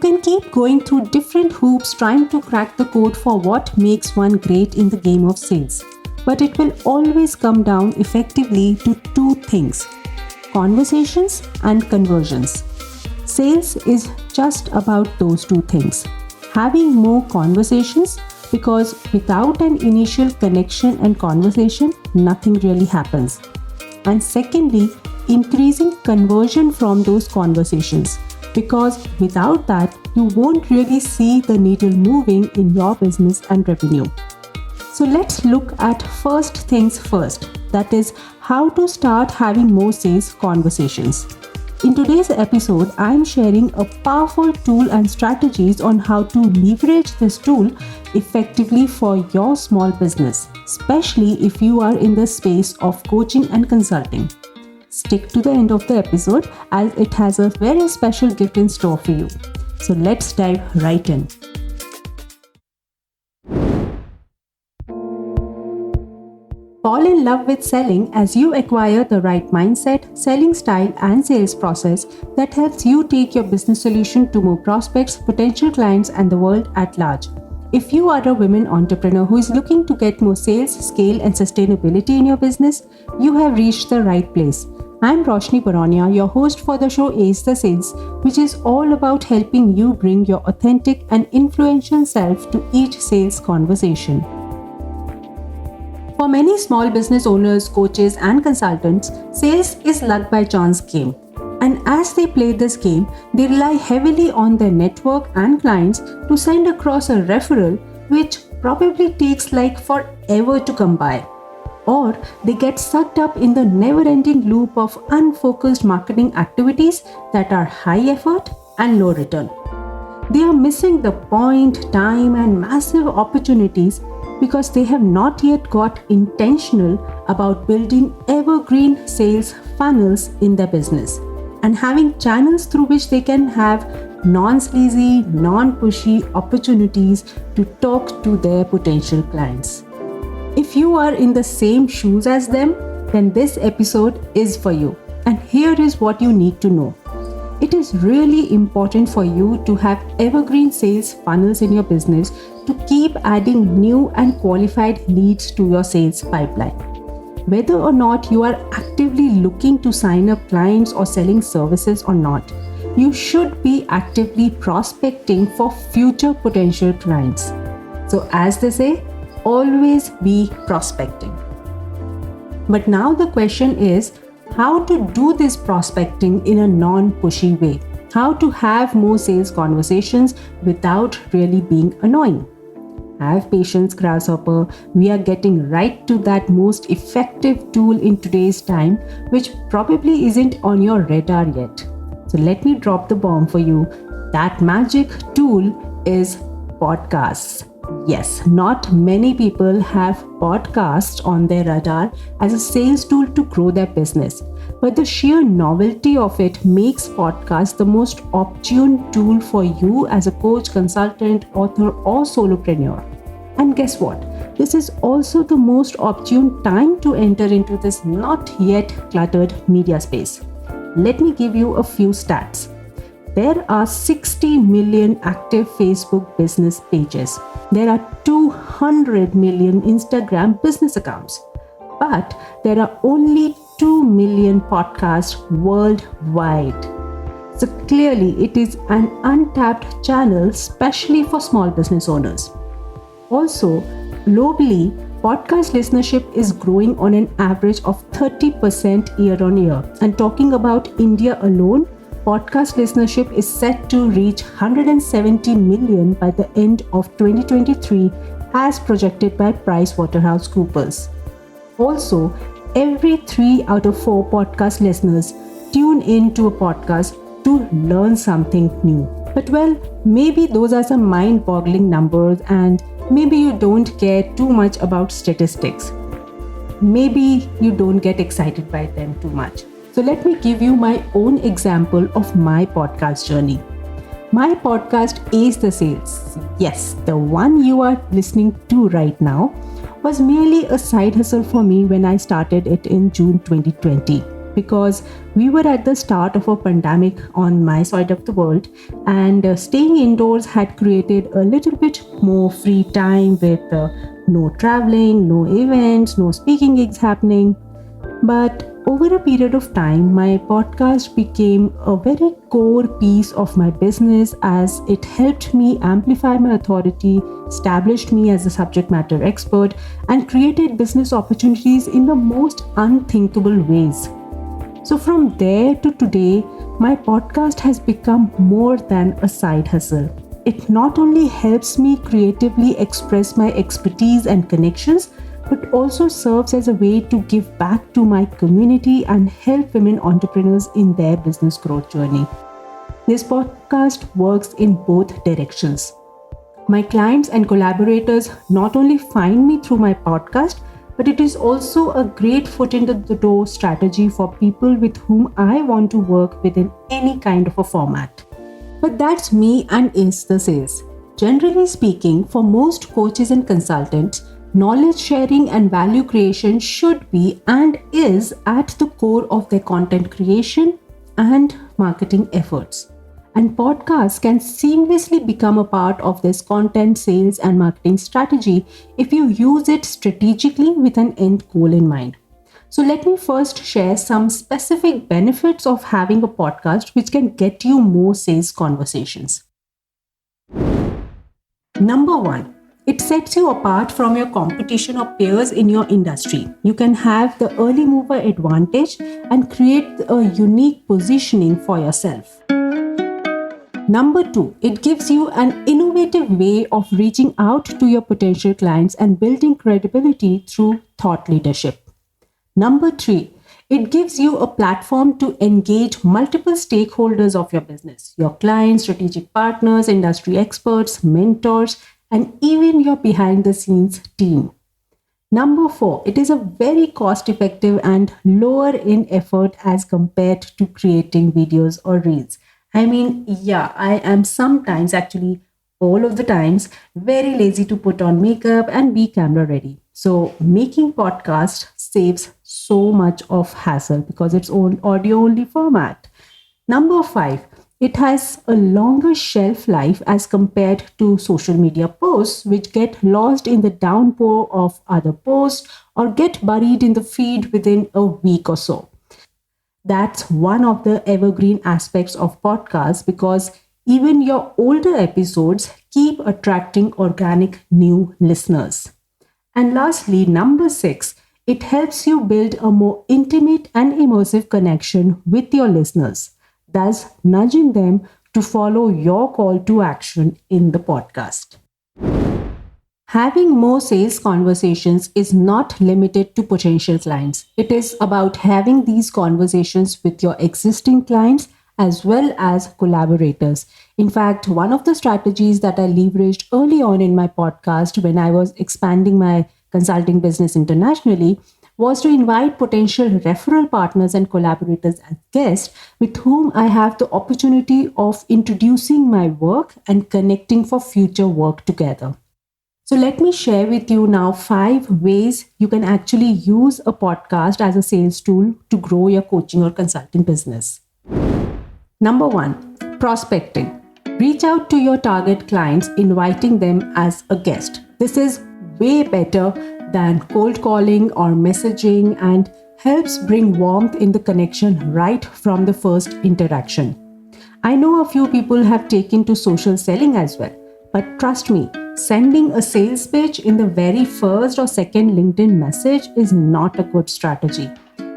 can keep going through different hoops trying to crack the code for what makes one great in the game of sales. But it will always come down effectively to two things: conversations and conversions. Sales is just about those two things. Having more conversations, because without an initial connection and conversation, nothing really happens. And secondly, increasing conversion from those conversations, because without that, you won't really see the needle moving in your business and revenue. So let's look at first things first, that is, how to start having more sales conversations. In today's episode, I am sharing a powerful tool and strategies on how to leverage this tool effectively for your small business, especially if you are in the space of coaching and consulting. Stick to the end of the episode as it has a very special gift in store for you. So let's dive right in. Fall in love with selling as you acquire the right mindset, selling style, and sales process that helps you take your business solution to more prospects, potential clients, and the world at large. If you are a women entrepreneur who is looking to get more sales, scale, and sustainability in your business, you have reached the right place. I'm Roshni Baronia, your host for the show Ace the Sales, which is all about helping you bring your authentic and influential self to each sales conversation. For many small business owners, coaches, and consultants, sales is luck by chance game. And as they play this game, they rely heavily on their network and clients to send across a referral, which probably takes like forever to come by. Or they get sucked up in the never-ending loop of unfocused marketing activities that are high effort and low return. They are missing the point, time, and massive opportunities because they have not yet got intentional about building evergreen sales funnels in their business and having channels through which they can have non-sleazy, non-pushy opportunities to talk to their potential clients. If you are in the same shoes as them, then this episode is for you. And here is what you need to know. It is really important for you to have evergreen sales funnels in your business to keep adding new and qualified leads to your sales pipeline. Whether or not you are actively looking to sign up clients or selling services or not, you should be actively prospecting for future potential clients. So as they say, always be prospecting. But now the question is, how to do this prospecting in a non-pushy way? How to have more sales conversations without really being annoying? Have patience, grasshopper. We are getting right to that most effective tool in today's time, which probably isn't on your radar yet. So let me drop the bomb for you. That magic tool is podcasts. Yes, not many people have podcasts on their radar as a sales tool to grow their business, but the sheer novelty of it makes podcasts the most opportune tool for you as a coach, consultant, author, or solopreneur. And guess what? This is also the most opportune time to enter into this not yet cluttered media space. Let me give you a few stats. There are 60 million active Facebook business pages. There are 200 million Instagram business accounts. But there are only 2 million podcasts worldwide. So clearly, it is an untapped channel, especially for small business owners. Also, globally, podcast listenership is growing on an average of 30% year on year. And talking about India alone, podcast listenership is set to reach 170 million by the end of 2023 as projected by PricewaterhouseCoopers. Also, every 3 out of 4 podcast listeners tune in to a podcast to learn something new. But well, maybe those are some mind-boggling numbers and maybe you don't care too much about statistics. Maybe you don't get excited by them too much. So let me give you my own example of my podcast journey. My podcast Ace the Sales, yes, the one you are listening to right now, was merely a side hustle for me when I started it in June 2020. because we were at the start of a pandemic on my side of the world, and staying indoors had created a little bit more free time with no traveling, no events, no speaking gigs happening. But over a period of time, my podcast became a very core piece of my business as it helped me amplify my authority, established me as a subject matter expert, and created business opportunities in the most unthinkable ways. So, from there to today, my podcast has become more than a side hustle. It not only helps me creatively express my expertise and connections, but also serves as a way to give back to my community and help women entrepreneurs in their business growth journey. This podcast works in both directions. My clients and collaborators not only find me through my podcast, but it is also a great foot into the door strategy for people with whom I want to work within any kind of a format. But that's me and is the sales. Generally speaking, for most coaches and consultants, knowledge sharing and value creation should be and is at the core of their content creation and marketing efforts. And podcasts can seamlessly become a part of this content, sales, and marketing strategy if you use it strategically with an end goal in mind. So, let me first share some specific benefits of having a podcast which can get you more sales conversations. Number one, it sets you apart from your competition or peers in your industry. You can have the early mover advantage and create a unique positioning for yourself. Number two, it gives you an innovative way of reaching out to your potential clients and building credibility through thought leadership. Number three, it gives you a platform to engage multiple stakeholders of your business, your clients, strategic partners, industry experts, mentors, and even your behind the scenes team. Number four, it is a very cost effective and lower in effort as compared to creating videos or reels. I mean, yeah, I am sometimes, actually all of the times, very lazy to put on makeup and be camera ready. So making podcast saves so much of hassle because it's on audio only format. Number five, it has a longer shelf life as compared to social media posts, which get lost in the downpour of other posts or get buried in the feed within a week or so. That's one of the evergreen aspects of podcasts because even your older episodes keep attracting organic new listeners. And lastly, number six, it helps you build a more intimate and immersive connection with your listeners, thus nudging them to follow your call to action in the podcast. Having more sales conversations is not limited to potential clients. It is about having these conversations with your existing clients as well as collaborators. In fact, one of the strategies that I leveraged early on in my podcast when I was expanding my consulting business internationally was to invite potential referral partners and collaborators as guests with whom I have the opportunity of introducing my work and connecting for future work together. So let me share with you now 5 ways you can actually use a podcast as a sales tool to grow your coaching or consulting business. Number 1, prospecting. Reach out to your target clients, inviting them as a guest. This is way better than cold calling or messaging and helps bring warmth in the connection right from the first interaction. I know a few people have taken to social selling as well, but trust me, sending a sales pitch in the very first or second LinkedIn message is not a good strategy.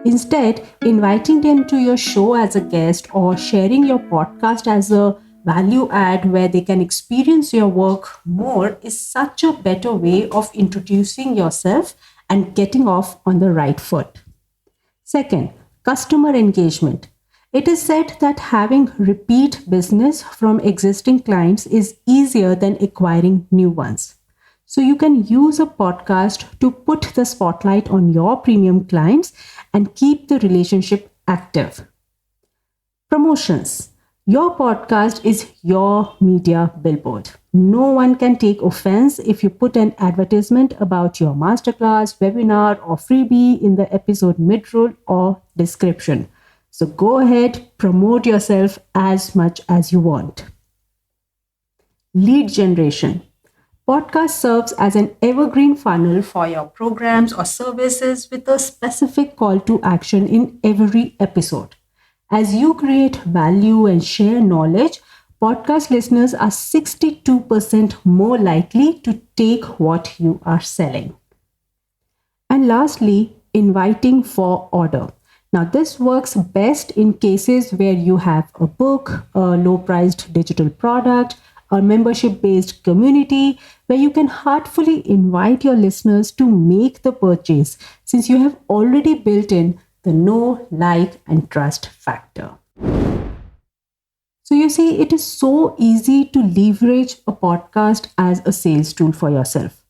Instead, inviting them to your show as a guest or sharing your podcast as a value add where they can experience your work more is such a better way of introducing yourself and getting off on the right foot. Second, customer engagement. It is said that having repeat business from existing clients is easier than acquiring new ones. So you can use a podcast to put the spotlight on your premium clients and keep the relationship active. Promotions. Your podcast is your media billboard. No one can take offense if you put an advertisement about your masterclass, webinar, or freebie in the episode mid-roll or description. So go ahead, promote yourself as much as you want. Lead generation. Podcast serves as an evergreen funnel for your programs or services with a specific call to action in every episode. As you create value and share knowledge, podcast listeners are 62% more likely to take what you are selling. And lastly, inviting for order. Now, this works best in cases where you have a book, a low priced digital product, or membership based community where you can heartfully invite your listeners to make the purchase since you have already built in the know, like, and trust factor. So, you see, it is so easy to leverage a podcast as a sales tool for yourself.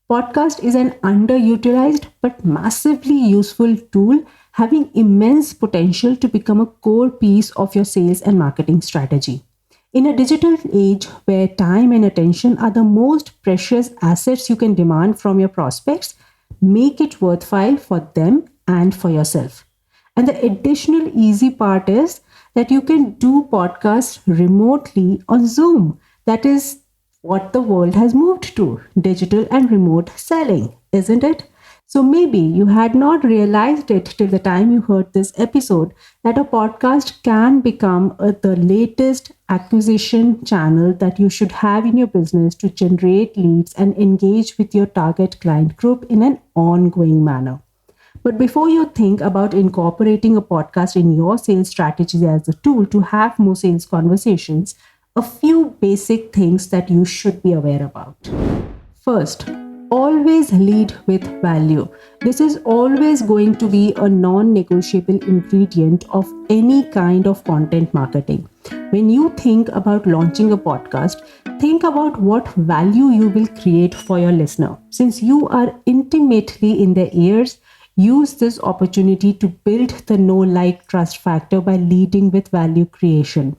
Podcast is an underutilized but massively useful tool having immense potential to become a core piece of your sales and marketing strategy. In a digital age where time and attention are the most precious assets you can demand from your prospects, make it worthwhile for them and for yourself. And the additional easy part is that you can do podcasts remotely on Zoom. That is what the world has moved to, digital and remote selling, isn't it? So maybe you had not realized it till the time you heard this episode that a podcast can become the latest acquisition channel that you should have in your business to generate leads and engage with your target client group in an ongoing manner. But before you think about incorporating a podcast in your sales strategy as a tool to have more sales conversations, a few basic things that you should be aware about. First, always lead with value. This is always going to be a non-negotiable ingredient of any kind of content marketing. When you think about launching a podcast, think about what value you will create for your listener. Since you are intimately in their ears, use this opportunity to build the know, like, trust factor by leading with value creation.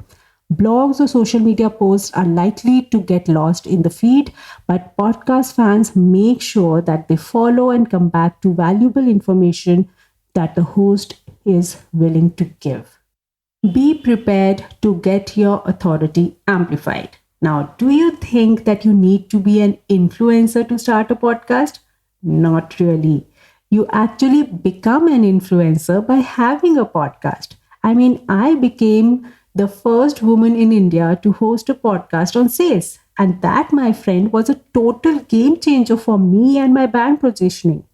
Blogs or social media posts are likely to get lost in the feed, but podcast fans make sure that they follow and come back to valuable information that the host is willing to give. Be prepared to get your authority amplified. Now, do you think that you need to be an influencer to start a podcast? Not really. You actually become an influencer by having a podcast. I became the first woman in India to host a podcast on sales. And that, my friend, was a total game changer for me and my brand positioning.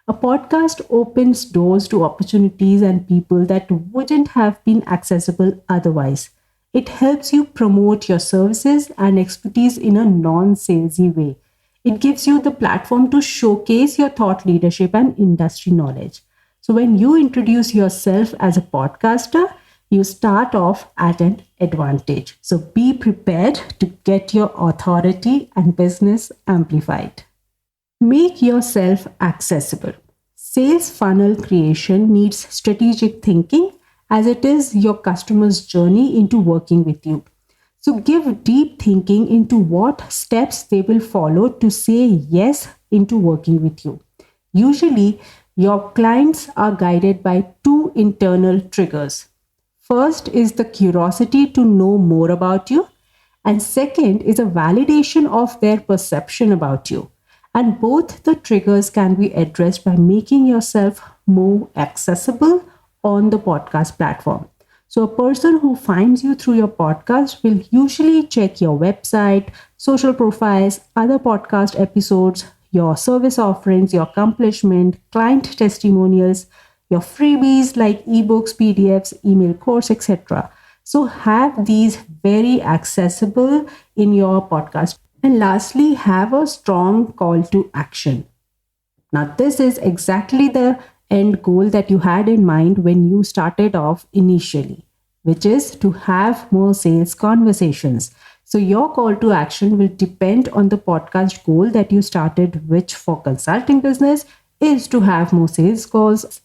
A podcast opens doors to opportunities and people that wouldn't have been accessible otherwise. It helps you promote your services and expertise in a non-salesy way. It gives you the platform to showcase your thought leadership and industry knowledge. So when you introduce yourself as a podcaster, you start off at an advantage. So be prepared to get your authority and business amplified. Make yourself accessible. Sales funnel creation needs strategic thinking as it is your customer's journey into working with you. So give deep thinking into what steps they will follow to say yes into working with you. Usually, your clients are guided by two internal triggers. First is the curiosity to know more about you, and second is a validation of their perception about you. And both the triggers can be addressed by making yourself more accessible on the podcast platform. So, a person who finds you through your podcast will usually check your website, social profiles, other podcast episodes, your service offerings, your accomplishment, client testimonials, your freebies like ebooks, PDFs, email course, etc. So have these very accessible in your podcast. And lastly, have a strong call to action. Now, this is exactly the end goal that you had in mind when you started off initially, which is to have more sales conversations. So your call to action will depend on the podcast goal that you started, which for consulting business is to have more sales calls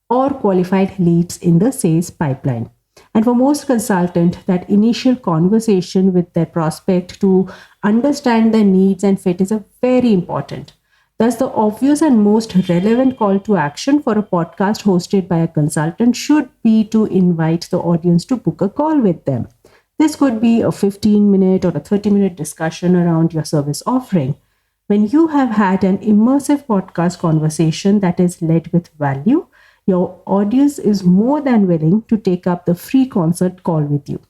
or qualified leads in the sales pipeline. And for most consultants, that initial conversation with their prospect to understand their needs and fit is a very important. Thus, the obvious and most relevant call to action for a podcast hosted by a consultant should be to invite the audience to book a call with them. This could be a 15-minute or a 30-minute discussion around your service offering. When you have had an immersive podcast conversation that is led with value, your audience is more than willing to take up the free concert call with you.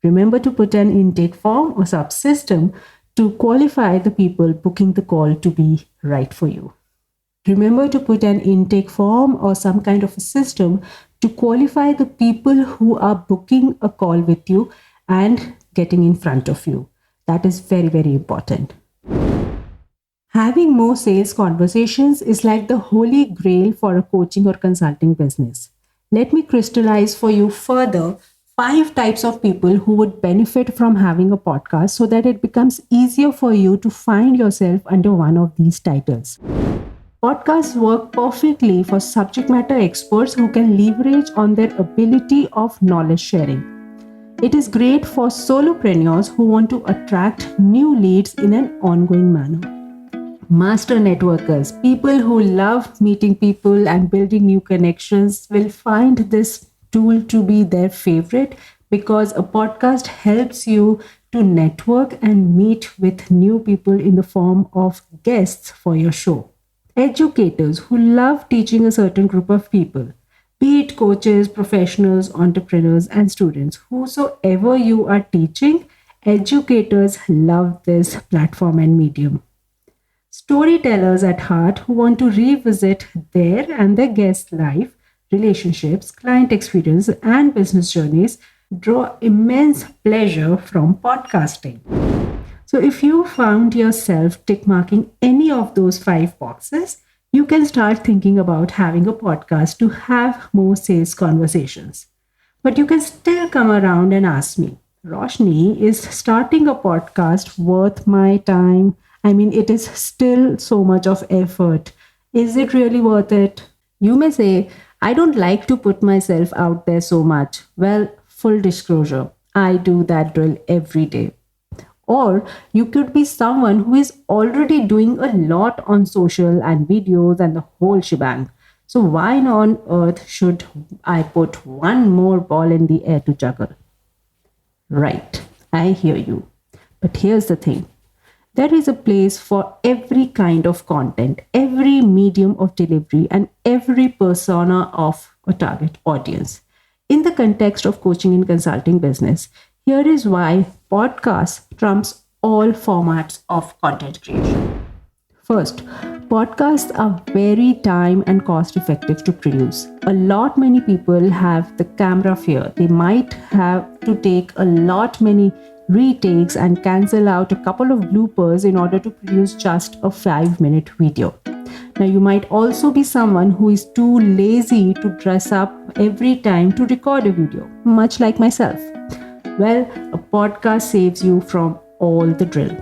Remember to put an intake form or subsystem to qualify the people booking the call to be right for you. Remember to put an intake form or some kind of a system to qualify the people who are booking a call with you and getting in front of you. That is very, very important. Having more sales conversations is like the holy grail for a coaching or consulting business. Let me crystallize for you further 5 types of people who would benefit from having a podcast so that it becomes easier for you to find yourself under one of these titles. Podcasts work perfectly for subject matter experts who can leverage on their ability of knowledge sharing. It is great for solopreneurs who want to attract new leads in an ongoing manner. Master networkers, people who love meeting people and building new connections, will find this tool to be their favorite because a podcast helps you to network and meet with new people in the form of guests for your show. Educators who love teaching a certain group of people, be it coaches, professionals, entrepreneurs, and students, whosoever you are teaching, educators love this platform and medium. Storytellers at heart who want to revisit their and their guests' life, relationships, client experience, and business journeys draw immense pleasure from podcasting. So if you found yourself tick marking any of those 5 boxes, you can start thinking about having a podcast to have more sales conversations. But you can still come around and ask me, Roshni, is starting a podcast worth my time? I mean, it is still so much of effort. Is it really worth it? You may say, I don't like to put myself out there so much. Well, full disclosure, I do that drill every day. Or you could be someone who is already doing a lot on social and videos and the whole shebang. So why on earth should I put one more ball in the air to juggle? Right, I hear you. But here's the thing. There is a place for every kind of content, every medium of delivery, and every persona of a target audience. In the context of coaching and consulting business, here is why podcast trumps all formats of content creation. First, podcasts are very time and cost effective to produce. Many people have the camera fear. They might have to take many retakes and cancel out a couple of bloopers in order to produce just a 5-minute video. Now, you might also be someone who is too lazy to dress up every time to record a video, much like myself. Well, a podcast saves you from all the drill.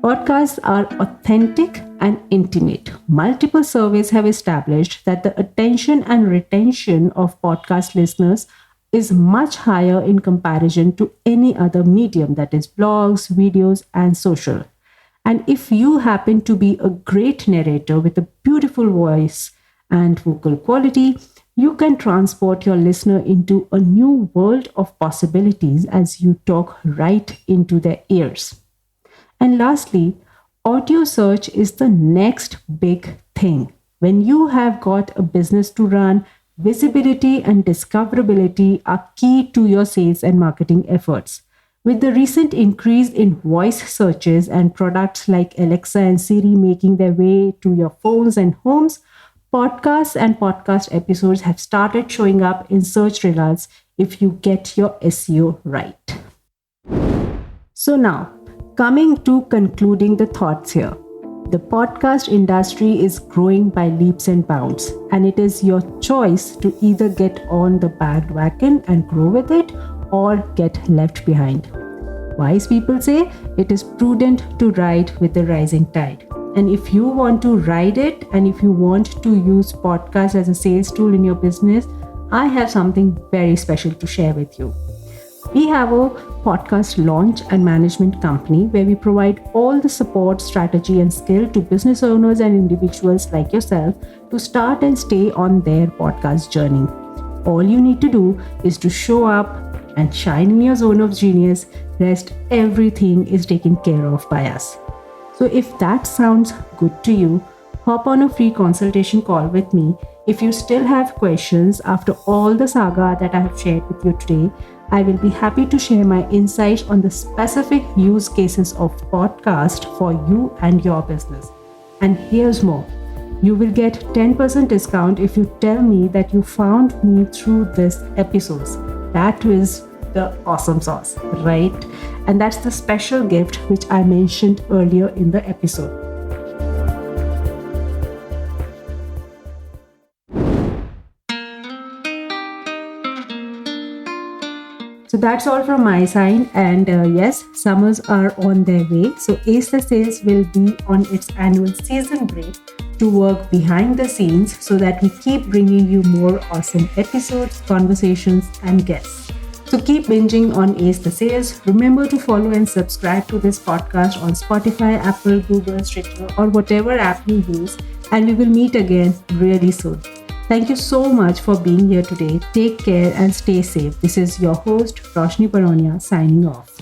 Podcasts are authentic and intimate. Multiple surveys have established that the attention and retention of podcast listeners is much higher in comparison to any other medium, that is blogs, videos, and social. And if you happen to be a great narrator with a beautiful voice and vocal quality, you can transport your listener into a new world of possibilities as you talk right into their ears. And lastly, audio search is the next big thing. When you have got a business to run, visibility and discoverability are key to your sales and marketing efforts. With the recent increase in voice searches and products like Alexa and Siri making their way to your phones and homes, podcasts and podcast episodes have started showing up in search results if you get your SEO right. So now, coming to concluding the thoughts here. The podcast industry is growing by leaps and bounds, and it is your choice to either get on the bandwagon and grow with it or get left behind. Wise people say it is prudent to ride with the rising tide. And if you want to ride it and if you want to use podcast as a sales tool in your business, I have something very special to share with you. We have a podcast launch and management company where we provide all the support, strategy, and skill to business owners and individuals like yourself to start and stay on their podcast journey. All you need to do is to show up and shine in your zone of genius. Rest everything is taken care of by us. So if that sounds good to you, hop on a free consultation call with me. If you still have questions after all the saga that I have shared with you today, I will be happy to share my insights on the specific use cases of podcast for you and your business. And here's more. You will get 10% discount if you tell me that you found me through this episodes. That is the awesome sauce, right? And that's the special gift which I mentioned earlier in the episode. So that's all from my side, and yes, summers are on their way. So Ace the Sales will be on its annual season break to work behind the scenes so that we keep bringing you more awesome episodes, conversations, and guests. So keep binging on Ace the Sales. Remember to follow and subscribe to this podcast on Spotify, Apple, Google, Stitcher, or whatever app you use, and we will meet again really soon. Thank you so much for being here today. Take care and stay safe. This is your host, Roshni Baronia, signing off.